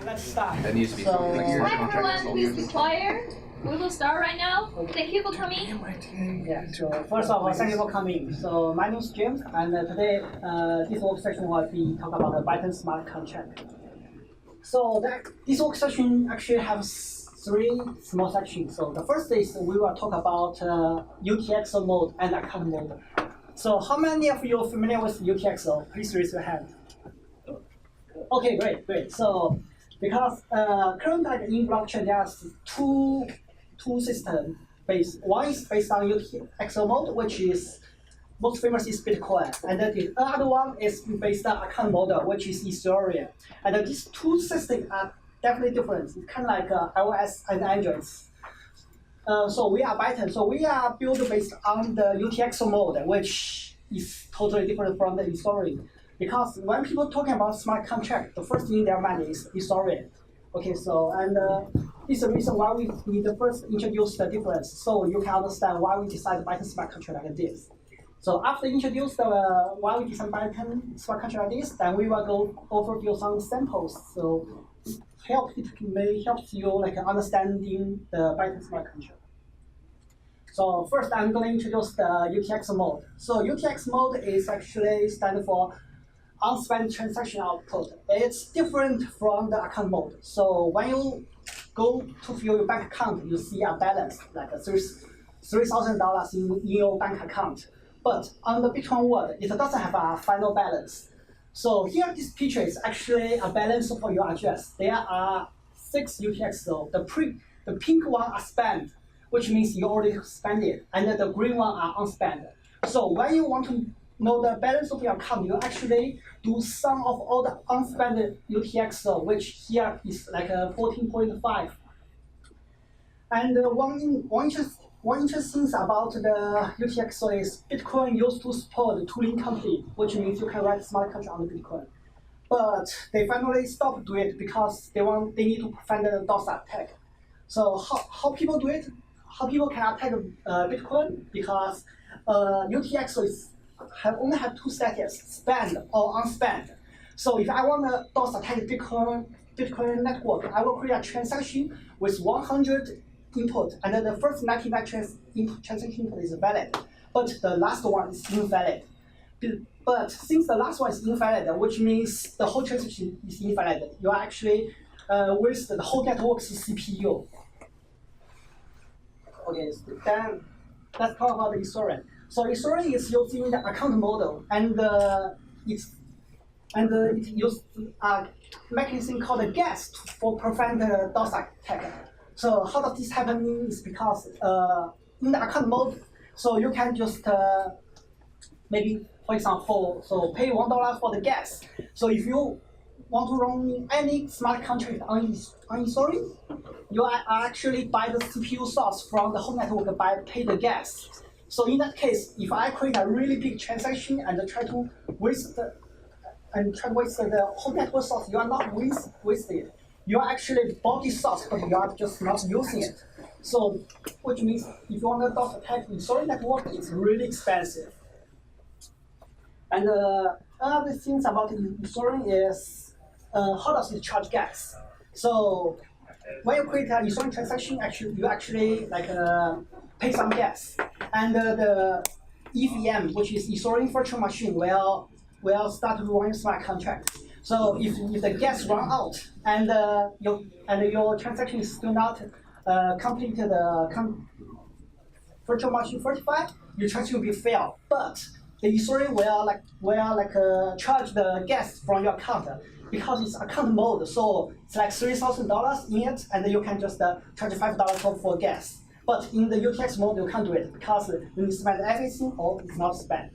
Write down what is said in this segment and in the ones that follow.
Let's start. That needs to be So, something like your Hi contract everyone, please be quiet. We will start right now. Thank you for coming. yeah, so first of all, thank you for coming. So my name is James, and today this work session will be talk about the Bytom smart contract. So this work session actually has three small sections. So the first is we will talk about UTXO mode and account mode. So how many of you are familiar with UTXO? Please raise your hand. Okay, great. So because currently in blockchain there's two systems based. One is based on UTXO mode, which is most famous is Bitcoin, and the other one is based on account model, which is Ethereum. And these two systems are definitely different. It's kind of like iOS and Android. So we are Bytom. So we are built based on the UTXO mode, which is totally different from the Ethereum. Because when people talking about smart contract, the first thing in their mind is Ethereum. Okay, so and this is the reason why we need to first introduce the difference, so you can understand why we decided Bytom smart contract like this. So after introduce the why we design Bytom smart contract like this, then we will go overview some samples. So it may help you like understanding the Bytom smart contract. So first, I'm going to introduce the UTXO mode. So UTXO mode is actually stand for unspent transaction output. It's different from the account mode. So when you go to view your bank account, you see a balance like $3,000 in your bank account. But on the Bitcoin world, it doesn't have a final balance. So here, this picture is actually a balance for your address. There are 6 UTXO. The pink one are spent, which means you already spent it, and the green one are unspent. So when you want to know the balance of your account, you actually do sum of all the unspent UTXO, which here is like 14.5. And one interesting thing about the UTXO is Bitcoin used to support tooling complete, which means you can write smart contract on the Bitcoin. But they finally stopped doing it because they need to prevent the DOS attack. So how people do it? How people can attack Bitcoin? Because UTXO only have 2 status, spent or unspent. So if I want to DOS attack Bitcoin network, I will create a transaction with 100 input, and then the first 99 transaction input is valid, but the last one is invalid. But since the last one is invalid, which means the whole transaction is invalid, you are actually waste the whole network's CPU. Okay, then let's talk about the Ethereum. So Ethereum is using the account model, and it uses a mechanism called the gas for prevent the DOS attack. So how does this happen? Is because in the account mode, so you can just maybe, for example, so pay $1 for the gas. So if you want to run any smart contract on Ethereum, you are actually buy the CPU source from the whole network by pay the gas. So in that case, if I create a really big transaction and try to waste the whole network source, you are not wasted. You are actually bought the source, but you are just not using it. So, which means if you want to DOS attack Ethereum network, it's really expensive. And another things about Ethereum is how does it charge gas? So when you create an Ethereum transaction, you actually like pay some gas, and the EVM, which is Ethereum virtual machine, will start to run smart contract. So if the gas run out and your transaction is still not complete the virtual machine certified, your transaction will be failed. But the Ethereum will charge the gas from your account because it's account mode. So it's like $3,000 in it, and you can just charge $5 for gas. But in the UTXO mode, you can't do it because you need to spend everything or it's not spent.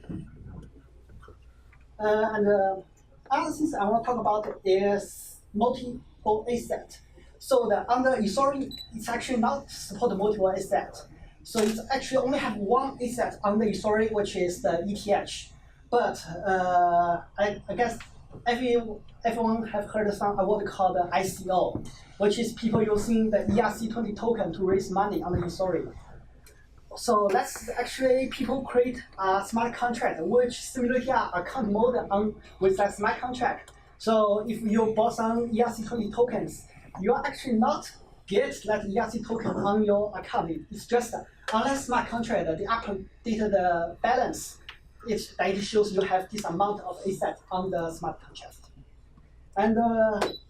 Other things I want to talk about is multiple asset. So under Ethereum, it's actually not support multiple asset. So it's actually only have one asset under Ethereum, which is the ETH. But I guess everyone have heard of a word called ICO, which is people using the ERC20 token to raise money on the Ethereum. So let's actually people create a smart contract which simulate account mode with that smart contract. So if you bought some ERC20 tokens, you are actually not get that ERC token on your account. It's just unless smart contract they update the balance, it shows you have this amount of asset on the smart contract. And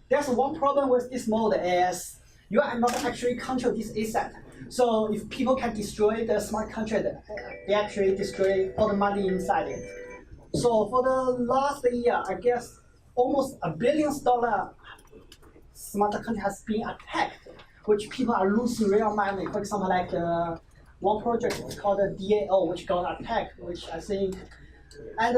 there's one problem with this mode is you are not actually control this asset. So if people can destroy the smart contract, they actually destroy all the money inside it. So for the last year, I guess almost $1 billion smart contract has been attacked, which people are losing real money. For example, like one project is called the DAO, which got attacked, which I think. And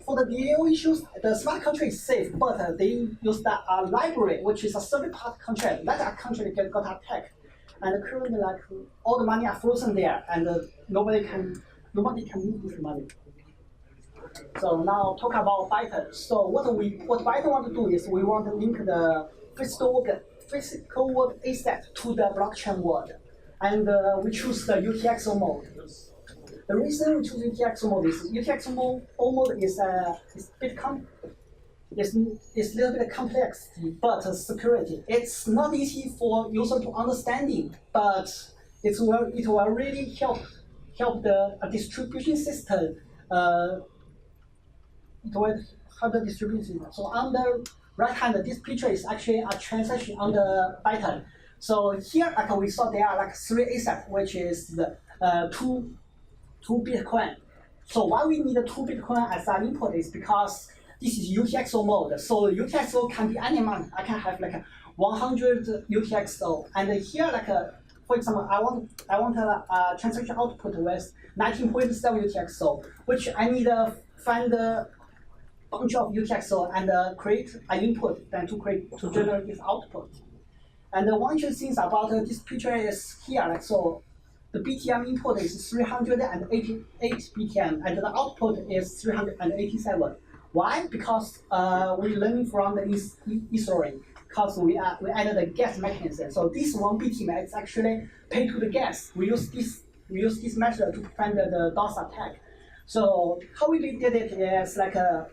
for the DAO issues, the smart contract is safe, but they use the library, which is a third-party contract. That contract got attacked, and currently, like all the money are frozen there, and nobody can move this money. So now talk about Bytom. So what Bytom want to do is we want to link the physical world asset to the blockchain world, and we choose the UTXO mode. The reason we choose UTXO mode is UTXO mode is a little bit complex, but security. It's not easy for user to understanding, but it will really help the distribution system. It will help the distribution system. So on the right hand, this picture is actually a transaction on the Bytom. So here, like we saw, there are like 3 assets, which is the two Bitcoin. So why we need 2 Bitcoin as an input is because this is UTXO mode. So UTXO can be any amount. I can have like 100 UTXO, and here like for example, I want a transaction output with 19.7 UTXO, which I need to find a bunch of UTXO and create an input, then to generate this output. And one interesting thing about this picture is here, like so. The BTM input is 388 BTM, and the output is 387. Why? Because we learn from the history, because we added a gas mechanism. So this 1 BTM is actually paid to the gas. We use this method to prevent the DOS attack. So how we did it is like the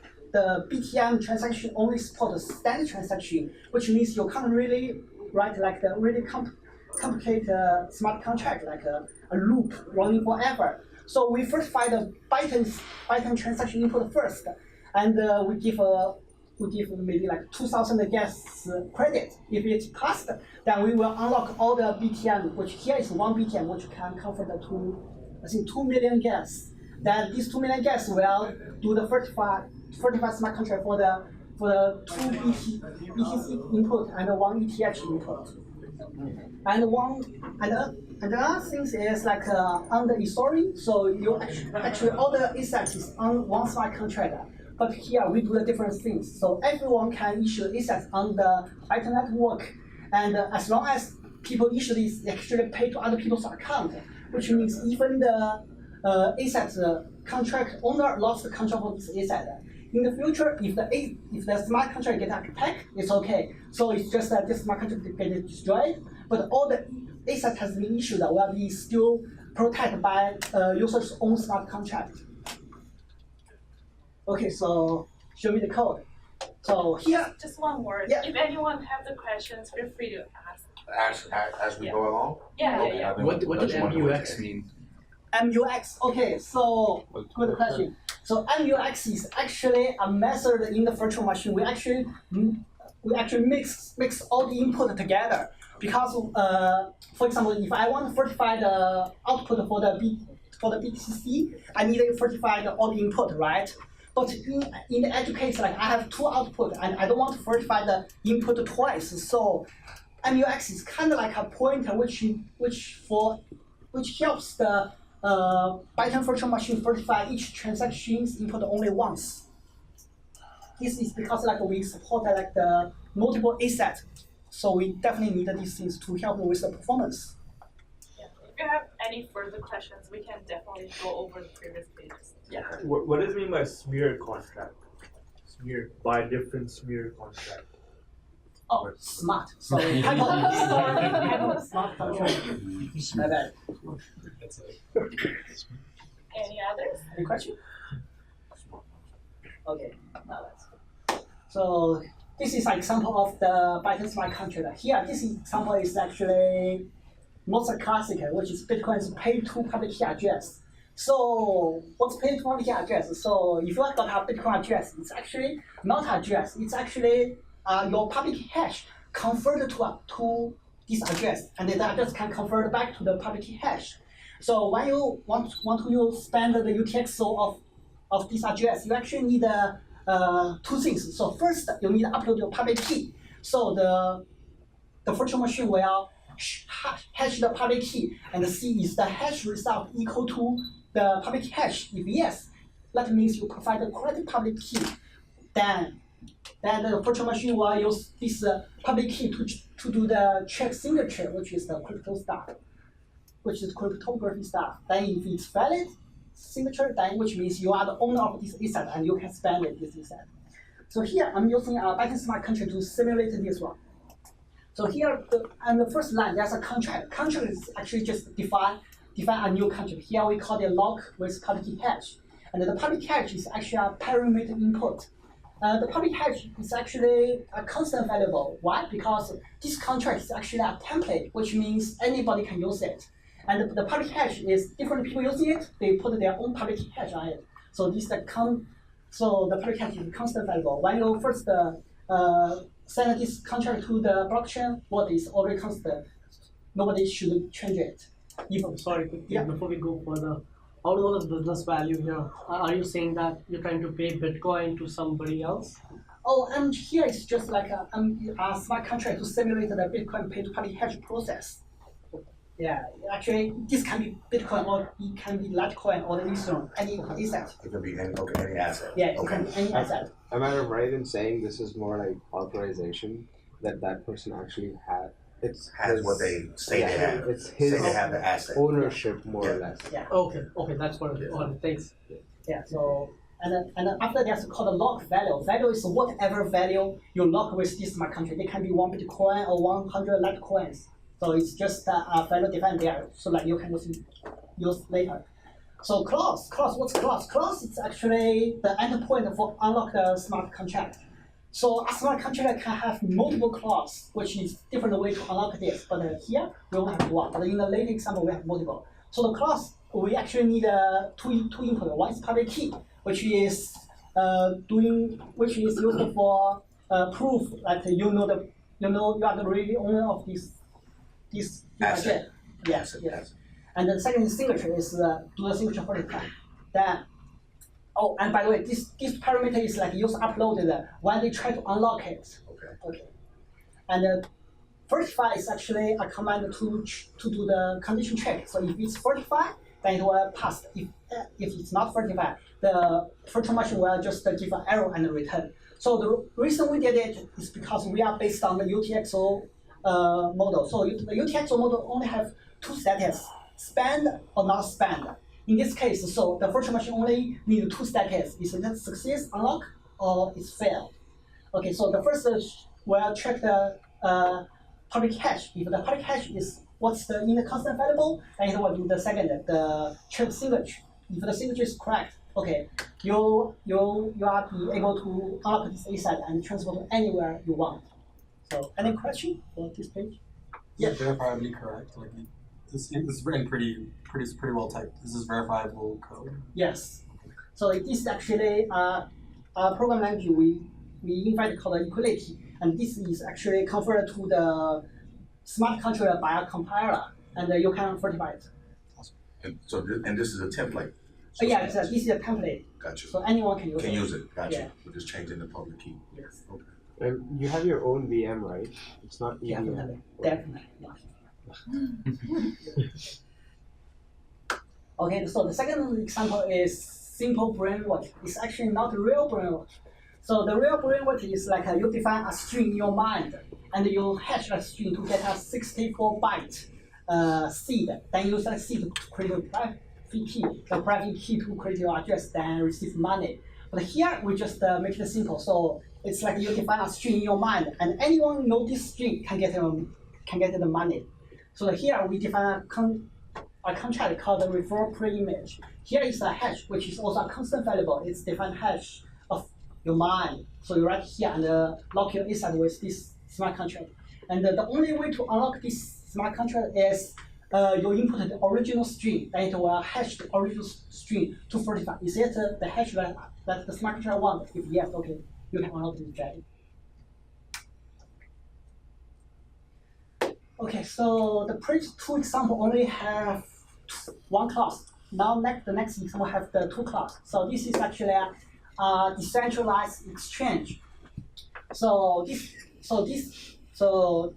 BTM transaction only supports standard transaction, which means you can't really write like the really complicated smart contract like a loop running forever. So we first find the Bytom transaction input first, and we give maybe like 2,000 gas credit. If it's passed, then we will unlock all the BTM, which here is 1 BTM, which can convert to 2 million gas. Then these 2 million gas will do the 35 smart contract for the 2 BTC input and 1 ETH input. And another thing is like on the Ethereum, so you actually all the assets is on 1 smart contract. But here we do the different things. So everyone can issue assets on the Bytom network, and as long as people issue this, they actually pay to other people's account, which means even the asset contract owner lost the control of this asset. In the future, if the smart contract gets attacked, it's okay. So it's just that this smart contract gets destroyed, but all the assets has been issued will be still protected by user's own smart contract. Okay, so show me the code. So here, just one word. Yeah. If anyone have the questions, feel free to ask. As we go along? Yeah, Okay, yeah. then What does let's wonder MUX what mean? MUX. Okay, so good question. So MUX is actually a method in the virtual machine. We actually mix all the input together because, for example, if I want to certify the output for the BTC, I need to certify all the input, right? But in the edge case, like I have 2 output and I don't want to certify the input twice. So MUX is kind of like a pointer which helps the Bytom virtual machine certify each transaction's input only once. This is because like we support like the multiple assets, so we definitely need these things to help with the performance. Yeah. If you have any further questions, we can definitely go over the previous pages. Yeah. What does it mean by smear contract? Smear by different smear contract. Oh, smart. Sorry. I got smart contract. My bad. Any others? Any question? Okay. Now let's. So this is an example of the Bytom smart contract. Here, this example is actually most classical, which is Bitcoin's pay-to public key address. So what's pay-to public key address? So if you got a Bitcoin address, it's actually not address. It's actually your public hash converted to this address, and the address can convert back to the public key hash. So when you want to spend the UTXO of this address, you actually need two things. So first, you need to upload your public key. So the virtual machine will hash the public key and see is the hash result equal to the public hash. If yes, that means you provide the correct public key. Then the virtual machine will use this public key to do the check signature, which is the crypto stuff, which is cryptography stuff. Then if it's valid signature, then which means you are the owner of this asset and you can spend this asset. So here I'm using a Bytom smart contract to simulate this one. So here, on the first line, there's a contract. Contract is actually just define a new contract. Here we call it lock with public key hash. And the public hash is actually a parameter input. The public hash is actually a constant variable. Why? Because this contract is actually a template, which means anybody can use it. And the public hash is different people using it. They put their own public hash on it. So so the public hash is a constant variable. When you first send this contract to the blockchain, what is already constant. Nobody should change it. I'm sorry, before we go further, how does the business value here? Are you saying that you're trying to pay Bitcoin to somebody else? Oh, and here it's just like a smart contract to simulate the Bitcoin pay to public hash process. Yeah, actually, this can be Bitcoin or it can be Litecoin or the Ethereum, any asset. It can be any asset. Yeah, it Okay. can be any asset. Am I right in saying this is more like authorization that person actually had? Has what they say they have. It's his Say they have the asset. ownership, more or less. Yeah. Okay, that's what thanks. Yeah. So and then after that's called a lock value. Value is whatever value you lock with this smart contract. It can be 1 Bitcoin or 100 Litecoins. So it's just a value defined there, so that you can use later. So clause, what's clause? Clause is actually the endpoint for unlock the smart contract. So a smart contract can have multiple clauses, which is different way to unlock this. But here we only have one. But in the later example, we have multiple. So the clause we actually need two input. One is public key, which is used for proof that you are the really owner of this Asset. Yes, Asset, yes. asset. And the second signature is do the signature for the time. Then, oh, and by the way, this parameter is like user uploaded when they try to unlock it. Okay. And verify is actually a command to do the condition check. So if it's verified, then it will pass. If it's not verified, the virtual machine will just give an error and return. So the reason we did it is because we are based on the UTXO model. So the UTXO model only have two status: spend or not spend. In this case, so the virtual machine only need two status: is it success unlock or it's failed. Okay, so the first will check the public hash. If the public hash is what's in the constant variable, then it will do the second, the check signature. If the signature is correct, okay, you are able to unlock this asset and transfer to anywhere you want. So, any question for this page? Yeah, verifiably correct. Like this is written pretty well typed. This is verifiable code. Yes. So this is actually a program language we invite called equality, and this is actually converted to the smart contract by a compiler, and you can verify it. And so this is a template. Yeah, this is a template. Gotcha. So anyone can use it. Can use it. Gotcha. Yeah. We're just changing the public key. Yes. Okay. And you have your own VM, right? It's not EVM. Definitely. Okay, so the second example is simple brainwash. It's actually not real brainwash. So the real brainwash is like you define a string in your mind, and you hash that string to get a 64-byte seed. Then use that seed to create a private key, the private key to create your address, then receive money. But here we just make it simple. So it's like you define a string in your mind, and anyone know this string can get the money. So here we define a contract called the refer pre-image. Here is a hash, which is also a constant variable. It's defined hash of you mine. So you write here and lock your asset with this smart contract. And the only way to unlock this smart contract is you input the original string, and it will hash the original string to 45. Is it the hash that the smart contract wants? If yes, okay, you can unlock this value. Okay, so the previous two examples only have one class. Now the next example have the two class. So this is actually a decentralized exchange. So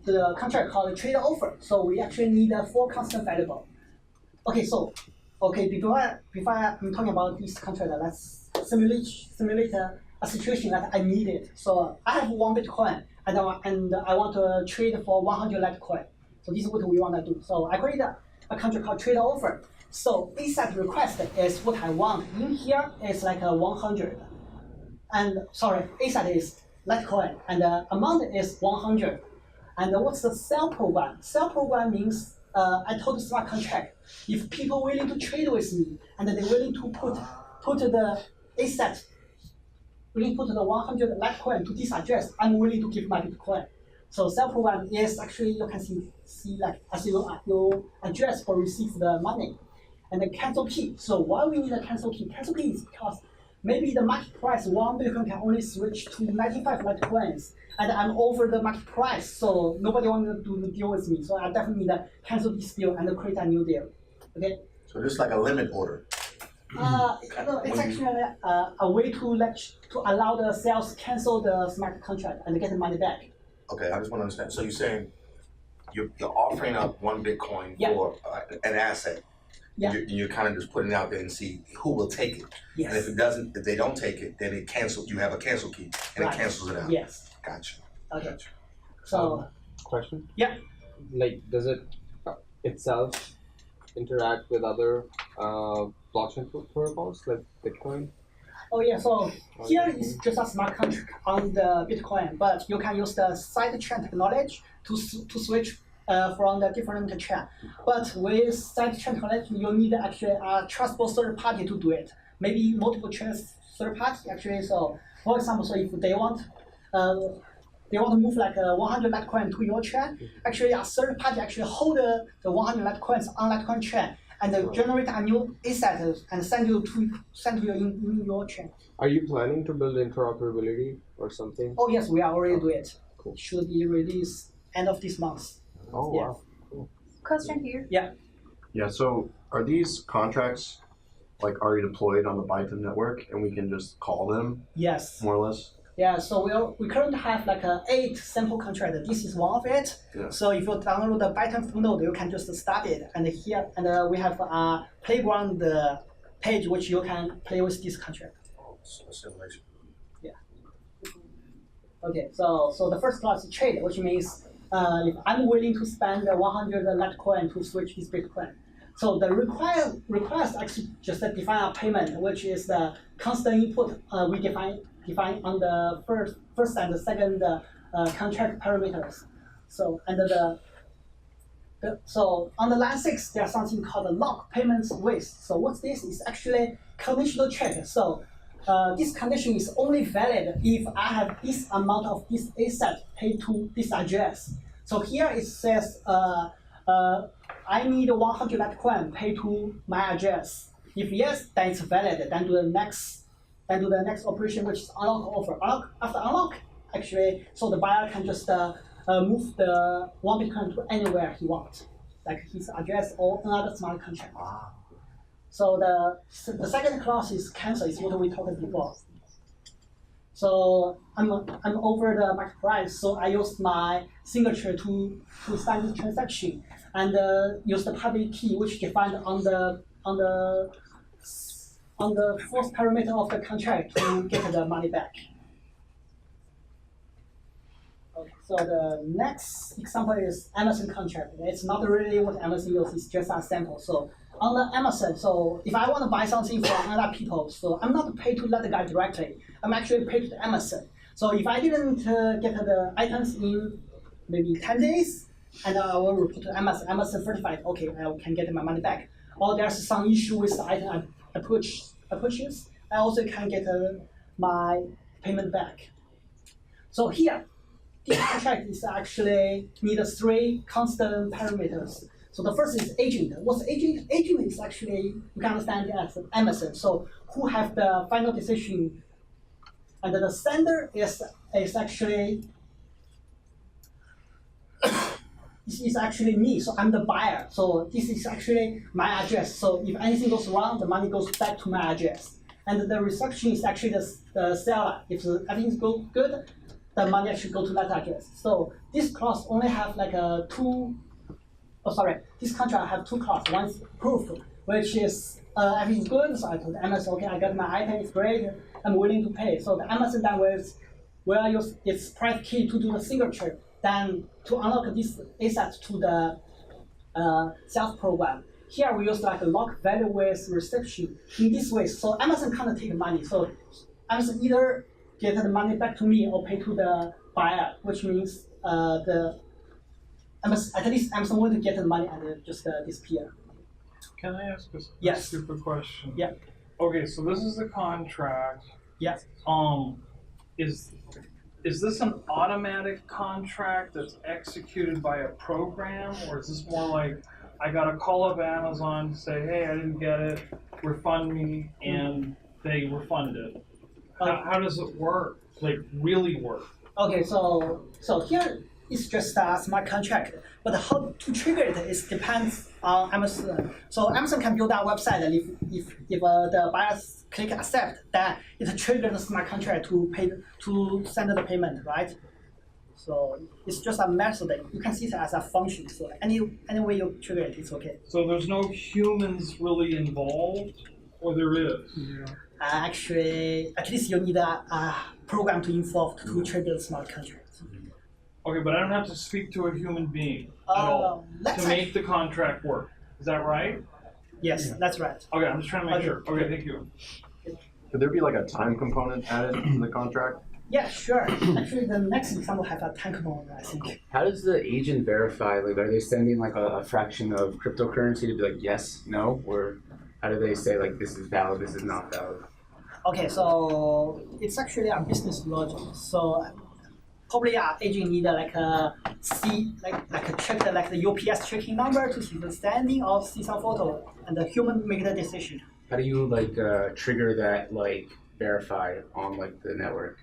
the contract called trade offer. So we actually need 4 constant variable. Okay, so before I'm talking about this contract, let's simulate a situation that I need it. So I have 1 Bitcoin and I want to trade for 100 Litecoin. So this is what we want to do. So I create a contract called trade offer. So asset request is what I want. In here is like a 100. And sorry, asset is Litecoin and the amount is 100. And what's the sell program? Sell program means I told the smart contract, if people willing to trade with me and they're willing to put the asset, willing to put the 100 Litecoin to this address, I'm willing to give my Bitcoin. So sell program is actually, you can see like as you address or receive the money. And the cancel key. So why we need a cancel key? Cancel key is because maybe the market price 1 Bitcoin can only switch to 95 Litecoins, and I'm over the market price, so nobody wants to deal with me. So I definitely need to cancel this deal and create a new deal. Okay. So this is like a limit order. It's actually a way to allow the sales cancel the smart contract and get the money back. Okay, I just want to understand. So you're saying you're offering up 1 Bitcoin for an asset. Yeah. You're kind of just putting it out there and see who will take it. Yes. And if they don't take it, then it cancels. You have a cancel key and it cancels it out. Yes. Gotcha. Okay. Gotcha. So. Question? Yeah. Like, does it itself interact with other blockchain protocols like Bitcoin? Oh yeah, so here is just a smart contract on the Bitcoin, but you can use the sidechain technology to switch from the different chain. But with sidechain technology, you need actually a trustable third party to do it. Maybe multiple third party actually. So for example, so if they want to move like 100 Litecoin to your chain, actually a third party actually hold the 100 Litecoins on Litecoin chain and generate a new asset and send you in your chain. Are you planning to build interoperability or something? Oh yes, we are already doing it. Cool. Should be released end of this month. Oh Yeah. wow. Cool. Question here. Yeah, so are these contracts like already deployed on the Bytom network and we can just call them Yes. more or less? Yeah, so we currently have like 8 sample contracts. This is one of it. Yeah. So if you download the Bytom node, you can just start it. And here, we have a playground page which you can play with this contract. Simulation. Yeah. Okay, so the first class is trade, which means if I'm willing to spend 100 Litecoin to switch this Bitcoin. So the request actually just define a payment, which is the constant input we define on the first and the second contract parameters. So under so on the line 6, there's something called the lock payments with. So what's this? It's actually conditional check. So this condition is only valid if I have this amount of this asset paid to this address. So here it says I need 100 Litecoin paid to my address. If yes, then it's valid. Then do the next operation, which is unlock offer. After unlock, actually, so the buyer can just move the 1 Bitcoin to anywhere he wants, like his address or another smart contract. So the second clause is cancel, is what we talked before. So I'm over the market price, so I use my signature to sign this transaction, and use the public key which defined on the fourth parameter of the contract to get the money back. Okay, so the next example is Amazon contract. It's not really what Amazon uses, it's just a sample. So on the Amazon, so if I want to buy something from other people, so I'm not paid to that guy directly. I'm actually paid to Amazon. So if I didn't get the items in maybe 10 days, and I will report to Amazon, Amazon certified, okay, I can get my money back. Or there's some issue with the item I purchased, I also can get my payment back. So here, this contract is actually need 3 constant parameters. So the first is agent. What's agent? Agent is actually, you can understand it as Amazon. So who have the final decision, and the sender is actually is actually me. So I'm the buyer. So this is actually my address. So if anything goes wrong, the money goes back to my address. And the reception is actually the seller. If everything goes good, the money actually go to that address. So this clause only have like this contract have 2 clauses. One is proof, which is everything's good. So I told Amazon, okay, I got my item, it's great, I'm willing to pay. So the Amazon then will use its private key to do the signature, then to unlock this asset to the sales program. Here we use like a lock value with reception in this way. So Amazon can't take money. So Amazon either get the money back to me or pay to the buyer, which means at least Amazon won't get the money and just disappear. Can I ask a Yes. stupid question? Yeah. Okay, so this is the contract. Yes. Is this an automatic contract that's executed by a program, or is this more like I got a call up Amazon to say, hey, I didn't get it, refund me, and they refund it? How does it work? Like really work? Okay, so here it's just a smart contract, but how to trigger it is depends on Amazon. So Amazon can build a website, and if the buyers click accept, then it triggers the smart contract to send the payment, right? So it's just a method. You can see it as a function. So any way you trigger it, it's okay. So there's no humans really involved, or there is? Yeah. Actually, at least you need a program to involve to trigger the smart contract. Okay, but I don't have to speak to a human being at all to make the contract work. Is that right? Yes, that's right. Okay, I'm just trying to make sure. Okay, thank you. Could there be like a time component added to the contract? Yeah, sure. Actually, the next example have a time component, I think. How does the agent verify? Like, are they sending like a fraction of cryptocurrency to be like yes, no, or how do they say like this is valid, this is not valid? Okay, so it's actually a business logic. So probably our agent need like a check the UPS checking number to see the standing or see some photo, and the human make the decision. How do you like trigger that like verify on like the network?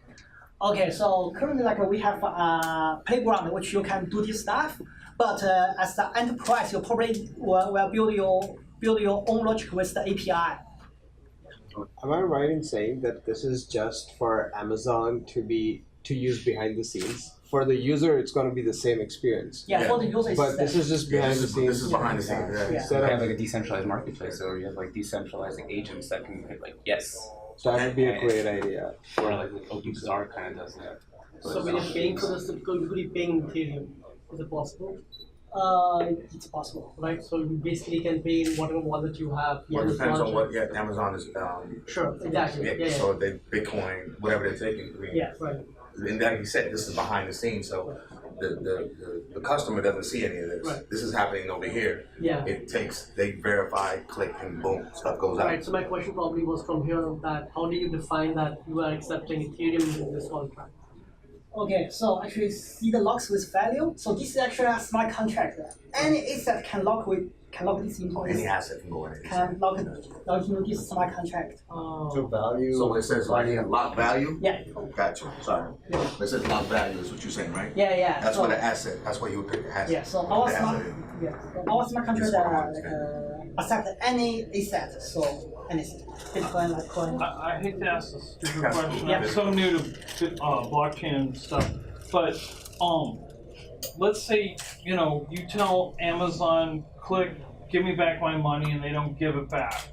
Okay, so currently we have a playground which you can do this stuff, but as the enterprise, you probably will build your own logic with the API. Am I right in saying that this is just for Amazon to use behind the scenes? For the user, it's going to be the same experience. Yeah, for the user, it's but this is just behind the scenes. This is behind the scenes. So you have like a decentralized marketplace, or you have like decentralized agents that can hit like yes. So that would be a great idea. Or like OpenBazaar kind of does that. So when you're paying for this, typically you could be paying Ethereum. Is it possible? It's possible. Right, so you basically can pay in whatever wallet you have. Well, it depends on what Amazon is. Sure, exactly. Yeah. So they Bitcoin, whatever they're taking. I mean, yeah, right. And like you said, this is behind the scenes, so the customer doesn't see any of this. Right. This is happening over here. Yeah. They verify, click, and boom, stuff goes out. Right, so my question probably was from here that how do you define that you are accepting Ethereum in this contract? Okay, so actually see the locks with value. So this is actually a smart contract. Any asset can lock this into this. Any asset can go in it. Can lock into this smart contract. So value. So it says like lock value? Yeah. Oh, gotcha. Sorry. Yeah. It says lock value is what you're saying, right? Yeah. That's what the asset. That's what you would pick the asset. Yeah. So our smart. Yeah. So our smart contract accept any asset. So anything. Bitcoin, Litecoin. I hate to ask this stupid question. Yeah. I'm so new to blockchain stuff, but let's say you tell Amazon, click, give me back my money, and they don't give it back.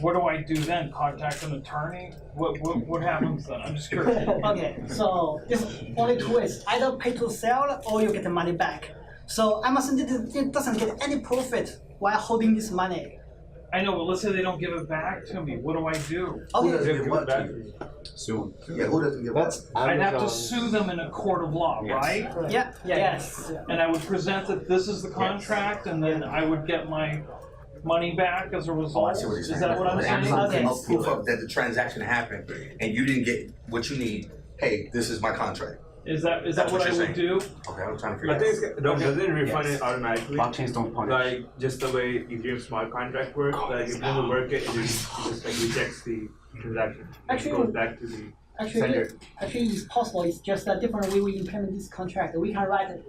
What do I do then? Contact an attorney? What happens then? I'm just curious. Okay, so there's only 2 ways: either pay to sell or you get the money back. So Amazon doesn't get any profit while holding this money. I know, but let's say they don't give it back to me. What do I do? Who doesn't give what back? Sue. Yeah, who doesn't give what? I'd have to sue them in a court of law, right? Yeah. Yes. And I would present that this is the contract, and then I would get my money back as a result. Oh, I see what you're saying. Is that what I'm saying? Amazon proof of that the transaction happened, and you didn't get what you need. hey, this is my contract. Is that That's what what I you're would saying. do? Okay, I'm trying to figure I it think out. doesn't refund Yes. it automatically. Blockchains don't punish. Like just the way Ethereum smart contract works. Like if it doesn't work, it just like rejects the transaction. Actually- It goes back to the Actually, sender. it's possible. It's just a different way we implement this contract. We can write it.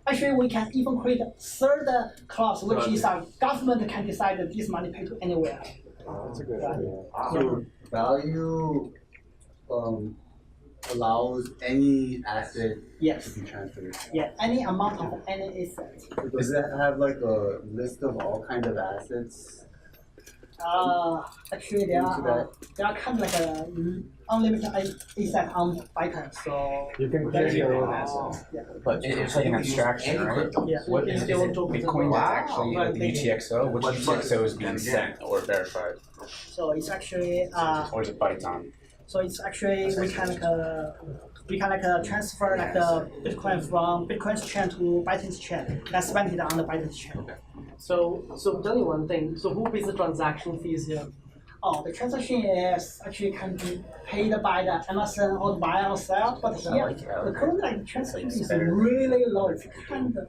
Actually, we can even create a third clause, which is our government can decide that this money paid to anywhere. That's a good idea. So Value allows any asset Yes. to be transferred. Yeah. Any amount of any asset. Does it have like a list of all kinds of assets? Actually, there are kind of like a unlimited asset on Bytom. So You can create your own assets. yeah. But it's like an abstraction, right? Yeah. What is it? Bitcoin that's actually like the UTXO? Which But- UTXO is being yeah. sent or verified? So it's actually Or is it Bytom? So it's actually we can transfer like the Bitcoin from Bitcoin's chain to Bytom's chain. That's spent it on the Bytom's chain. So tell me one thing. So who pays the transaction fees here? Oh, the transaction is actually can be paid by the Amazon or by ourselves, but here the current like transaction is really low. It's kind of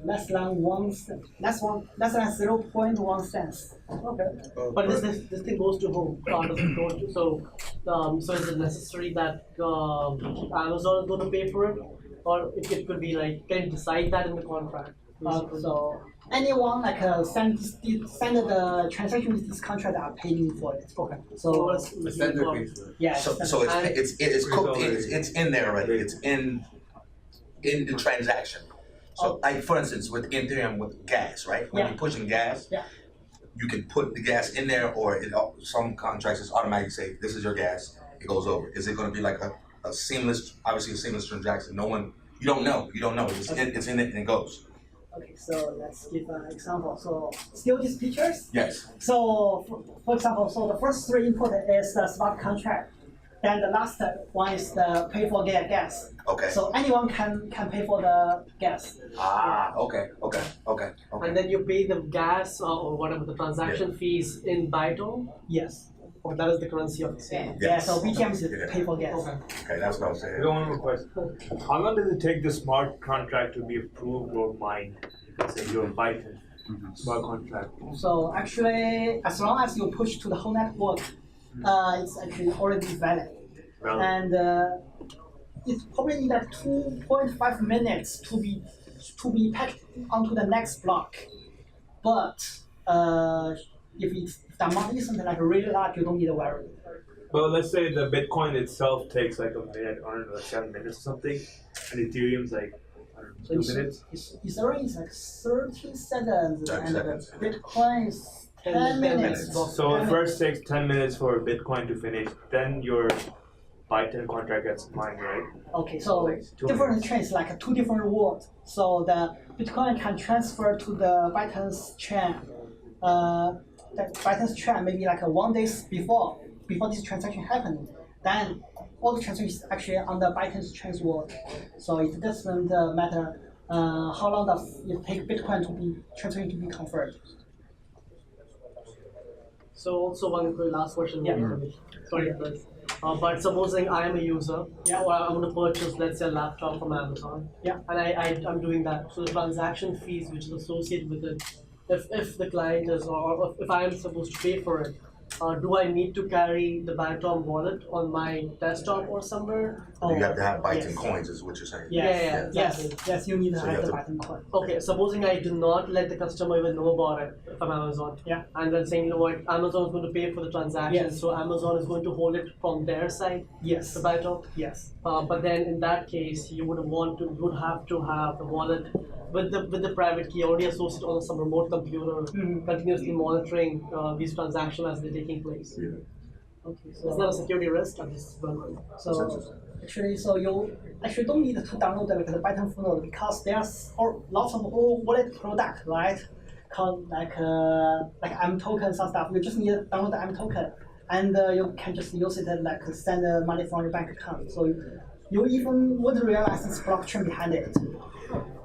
less than 1 cent, less than 0.1 cents. Okay. But this thing goes to whom? Does it go to, so is it necessary that Amazon is going to pay for it, or it could be like can you decide that in the contract? So anyone like send the transaction with this contract are paying for it. Okay. So The sender pays for it. yeah. So it's cooked. It's in there already. It's in the transaction. So like for instance, with Ethereum with gas, right? When Yeah. you're pushing gas, Yeah. you can put the gas in there, or some contracts just automatically say this is your gas. It goes over. Is it going to be like a seamless, obviously a seamless transaction? You don't know. It's in it and it goes. Okay, so let's give an example. So still these features. Yes. So for example, so the first three input is the smart contract. Then the last one is the pay for gas. Okay. So anyone can pay for the gas. Okay. And then you pay the gas or whatever the transaction fees in Bytom, Yes. or that is the currency of the same. Yeah. So BTM is Yeah. pay for gas. Okay. Okay, that's what I was saying. I got one more question. How long does it take the smart contract to be approved or mined? Say your Byton smart contract. So actually, as long as you push to the whole network, it's actually already valid. Well, And it's probably need like 2.5 minutes to be packed onto the next block. But if the amount isn't like really large, you don't need to worry. well, let's say the Bitcoin itself takes like a minute, I don't know, like 7 minutes or something, and Ethereum's like, I don't know, 2 minutes. Ethereum is like 30 seconds, 30 and seconds. Bitcoin is 10 minutes. So it first takes 10 minutes for Bitcoin to finish, then your Byton contract gets mined, right? Okay, so Like 2 different minutes. chains, like two different worlds. So the Bitcoin can transfer to the Byton's chain. The Byton's chain maybe like 1 day before this transaction happened. Then all the transactions actually on the Byton's chain's world. So it doesn't matter how long does it take Bitcoin to be transaction to be converted. So also one quick last question. Yeah. Sorry, guys. But supposing I am a user, or I'm going to purchase, let's say, a laptop from Amazon, Yeah. and I'm doing that. So the transaction fees which is associated with it, if the client is, or if I am supposed to pay for it, do I need to carry the Bytom wallet on my desktop or somewhere? You have to have Byton yes. coins, is what you're saying. Yes, Yeah, yes, you need to So you have have the to- Byton coin. Okay, supposing I do not let the customer even know about it from Amazon. Yeah. And then saying, you know what, Amazon is going to pay for the transaction, Yes. so Amazon is going to hold it from their side, Yes, the Bytom. yes. But then in that case, you would have to have the wallet with the private key already associated on some remote computer, continuously monitoring these transactions as they're taking place. Okay, so Is that a security risk? I'm just wondering. So actually, so you actually don't need to download the Byton full node because there's lots of wallet product, right? Called like M tokens and stuff. You just need to download the M token, and you can just use it and like send money from your bank account. So you even wouldn't realize this blockchain behind it.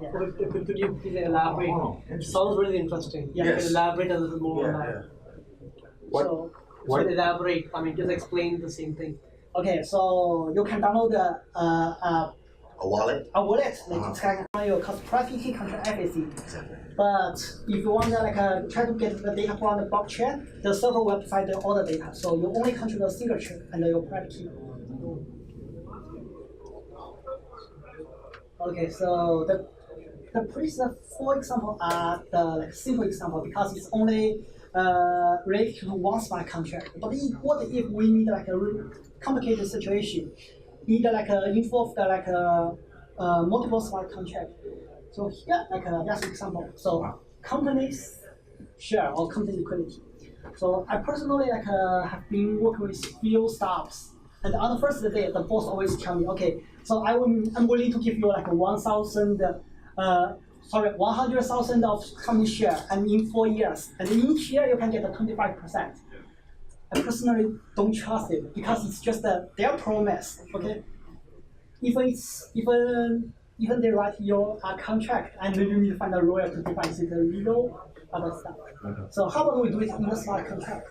Yeah. Could you please elaborate? It sounds really interesting. Yeah. Can you Yes. elaborate a little more on that? What- So what- elaborate. I mean, just explain the same thing. Okay, so you can download A wallet? a wallet, like it can you cost private key control everything. But if you want to try to get the data from the blockchain, the server will provide all the data. So you only control the signature and your private key. Okay, so the previous four example are the simple example because it's only related to one smart contract. But what if we need a complicated situation? Need involve multiple smart contract. So here that's an example. So companies share or company liquidity. So I personally have been working with few startups, and on the first day the boss always tell me, okay, so I'm willing to give you 100,000 of company share, and in 4 years, and in each year you can get 25%. I personally don't trust it because it's just their promise. Okay, even they write your contract and you need to find a lawyer to define the legal other stuff. So how about we do it in the smart contract?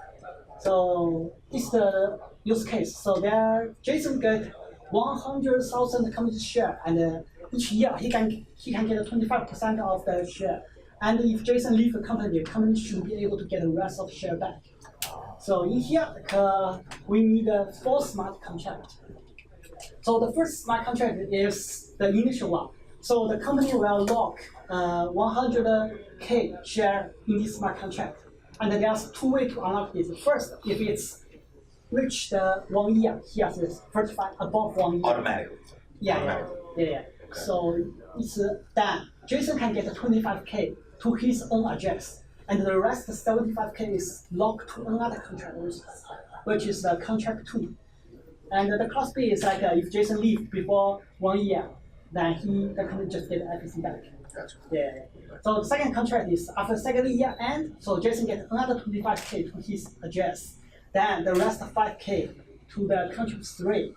So this is the use case. So there, Jason get 100,000 company share, and each year he can get 25% of the share. And if Jason leaves the company should be able to get the rest of the share back. So in here, we need a 4 smart contract. So the first smart contract is the initial one. So the company will lock 100K share in this smart contract. And there's 2 ways to unlock this. First, if it's reached 1 year, he has to certify above 1 year. Automatically. Yeah. So it's done. Jason can get 25K to his own address, and the rest 75K is locked to another contract, which is the contract 2. And the class B is if Jason leaves before 1 year, then the company just get everything back. Gotcha. Yeah. So the second contract is after second year end, so Jason gets another 25K to his address, then the rest 5K to the contract 3.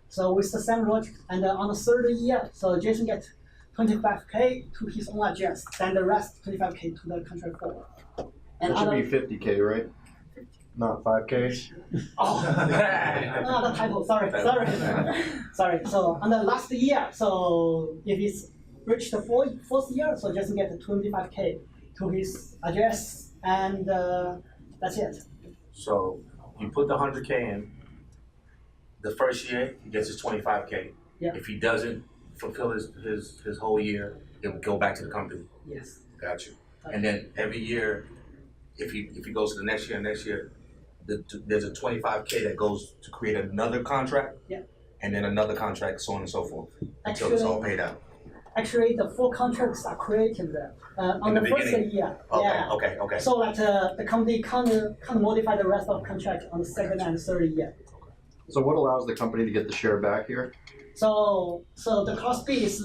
So with the same logic, and on the third year, so Jason gets 25K to his own address, then the rest 25K to the contract 4. And That should be 50K, right? Not 5K. Oh, the typo. Sorry. So on the last year, so if it's reached the fourth year, so Jason gets 25K to his address, and that's it. So you put the 100K in. The first year he gets his 25K. Yeah. If he doesn't fulfill his whole year, he'll go back to the company. Yes. Got you. And then every year, if he goes to the next year, there's a 25K that goes to create another contract. Yeah. And then another contract, so on and so forth, until it's all paid out. Actually, the 4 contracts are created on the first year. Okay. So that the company can't modify the rest of the contract on the second and third year. So what allows the company to get the share back here? So the class B is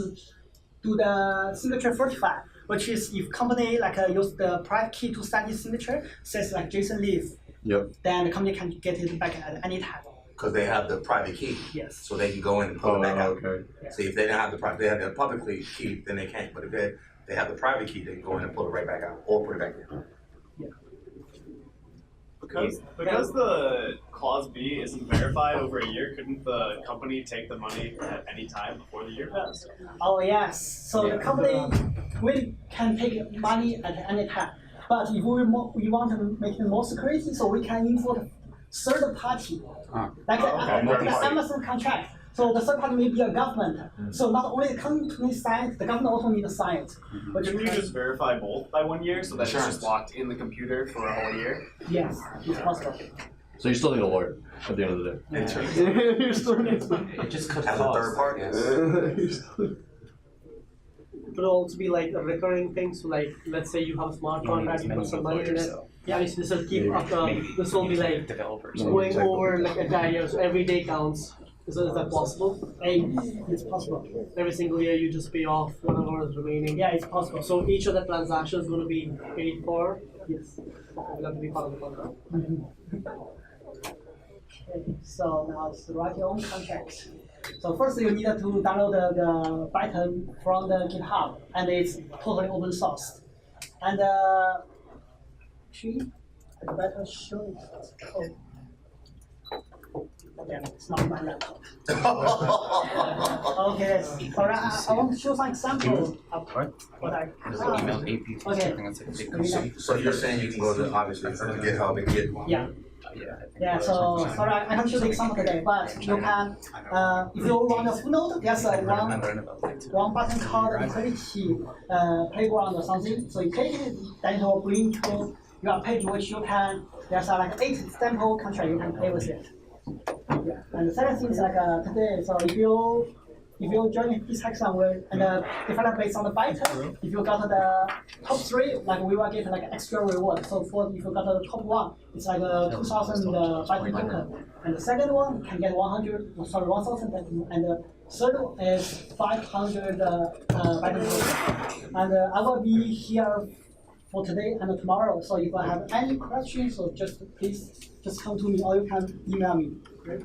do the signature certify, which is if company use the private key to sign his signature, says Jason leave. Yep. Then the company can get it back at any time. Because they have the private key. Yes. So they can go in and pull it back out. Okay. Yeah. So if they don't have they have the public key, then they can't. But if they have the private key, they can go in and pull it right back out or put it back in. Because the clause B isn't verified over a year, couldn't the company take the money at any time before the year passed? Oh yes. So the company we can take money at any time. But if we want to make it more security, so we can import third party, like Amazon contract. So the third party may be a government. So not only the company sign it, the government also need to sign it. But can you just verify both by 1 year so that it's just locked in the computer for a whole year? Yes, it's possible. So you still need a lawyer at the end of the day. It just cuts as a third party. It could also be a recurring thing. So let's say you have a smart contract, you put some money in it. Yeah, this will keep up. This will be developers going over a year. So every day counts. Is that possible? It's possible. Every single year you just pay off whatever is remaining. Yeah, it's possible. So each of the transactions is going to be paid for. Yes. Will have to be part of the contract. Okay, so now it's write your own contract. So first you need to download the Bytom from the GitHub, and it's totally open source. And actually, I better show it. Again, it's not my laptop. Okay, sorry, I want to show some examples of what I okay. So you're saying you can go to obviously GitHub and get Yeah, so sorry, I can't show the example today, but you can, if you run a full node, there's one button called Equality Playground or something. So you click it, then it will bring to your page which you can, there's like 8 sample contract you can play with it. Yeah. And the second thing is like today, so if you join this hackathon and develop based on the Bytom, if you got the top 3, like we will get like extra reward. So for if you got the top 1, it's like 2,000 Bytom token, and the second one can get 1,000, and the third one is 500 Bytom token. And I will be here for today and tomorrow. So if I have any questions, so please come to me or you can email me. Great.